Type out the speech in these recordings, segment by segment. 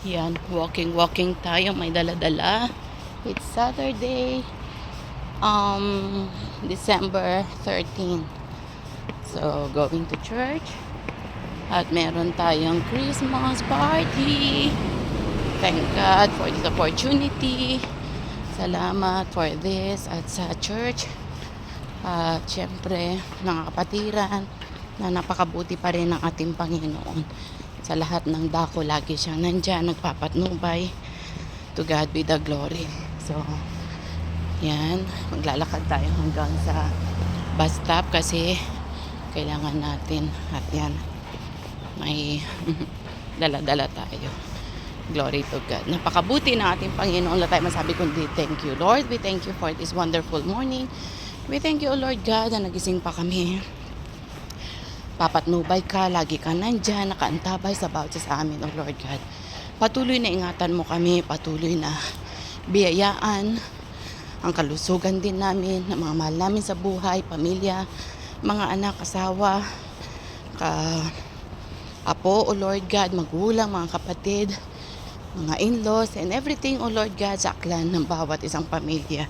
Yan, walking tayo, may dala-dala. It's Saturday, December 13. So, going to church. At meron tayong Christmas party. Thank God for this opportunity. Salamat for this at sa church. At syempre, mga kapatiran, na napakabuti pa rin ng ating Panginoon. Sa lahat ng dako, lagi siyang nandyan, nagpapatnubay. To God be the glory. So, yan, maglalakad tayo hanggang sa bus stop kasi kailangan natin. At yan, may dala-dala tayo. Glory to God. Napakabuti ng ating Panginoon. Wala tayo masabi kundi thank you, Lord. We thank you for this wonderful morning. We thank you, Lord God, na nagising pa kami. Papatnubay ka, lagi ka nandyan, nakaantabay sa bawat sa amin, O Lord God. Patuloy na ingatan mo kami, patuloy na biyayaan ang kalusugan din namin, ng mga mahal namin sa buhay, pamilya, mga anak, asawa, apo, O Lord God, magulang, mga kapatid, mga in-laws, and everything, O Lord God, sa aklan ng bawat isang pamilya.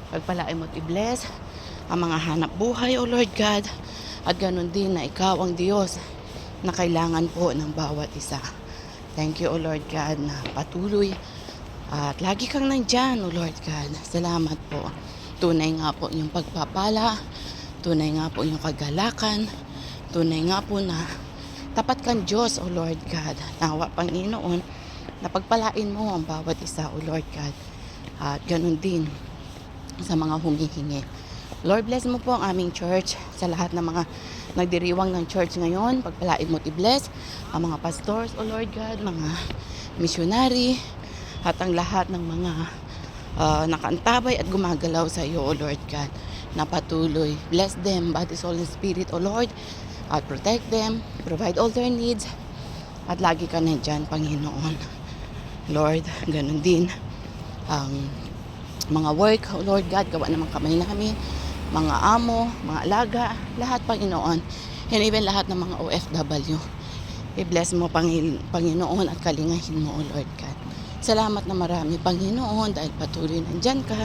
Pagpalain mo't i-bless ang mga hanap buhay, O Lord God, at ganun din na ikaw ang Diyos na kailangan po ng bawat isa. Thank you, O Lord God, na patuloy at lagi kang nandyan, O Lord God. Salamat po. Tunay nga po yung pagpapala, tunay nga po yung kagalakan, tunay nga po na tapat kang Diyos, O Lord God. Nawa, Panginoon, na pagpalain mo ang bawat isa, O Lord God. At ganun din sa mga humihingi. Lord, bless mo po ang aming church, sa lahat ng mga nagdiriwang ng church ngayon. Pagpalain mo i-bless ang mga pastors, O Lord God, mga missionary, at ang lahat ng mga nakaantabay at gumagalaw sa iyo, O Lord God, na patuloy. Bless them, body, soul, and spirit, O Lord, at protect them, provide all their needs, at lagi ka nandyan, Panginoon. Lord, ganun din ang mga work, O Lord God, gawa naman kamay namin, mga amo, mga alaga, lahat, Panginoon, and even lahat ng mga OFW. I-bless mo, Panginoon, at kalingahin mo, O Lord God. Salamat na marami, Panginoon, dahil patuloy nandyan ka,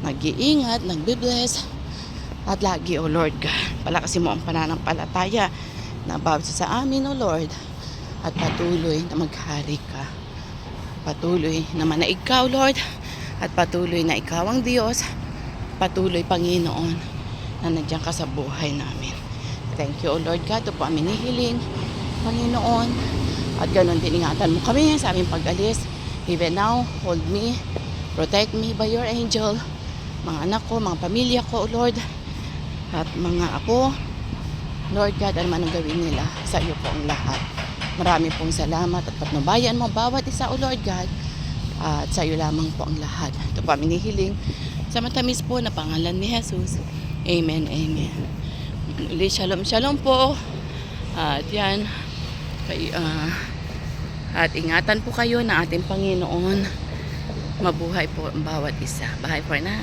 nag-iingat, nagbe-bless, at lagi, O Lord God, palakasin mo ang pananampalataya na bawat sa amin, O Lord, at patuloy na maghari ka. Patuloy na manaig ka, O Lord, at patuloy na ikaw ang Diyos. Patuloy, Panginoon, na nandiyan ka sa buhay namin. Thank you, O Lord God. Ito po aming hihiling, Panginoon. At ganun din, ingatan mo kami sa aming pag-alis. Even now, hold me, protect me by your angel. Mga anak ko, mga pamilya ko, O Lord. At mga apo, Lord God, ano man ang gawin nila, sa iyo po ang lahat. Marami pong salamat at patnubayan mo bawat isa, O Lord God. At sa iyo lamang po ang lahat. Ito po aming hihiling sa matamis po na pangalan ni Jesus. Amen, amen. Uli, shalom, shalom po. At yan, at ingatan po kayo ng ating Panginoon. Mabuhay po ang bawat isa. Bye for now.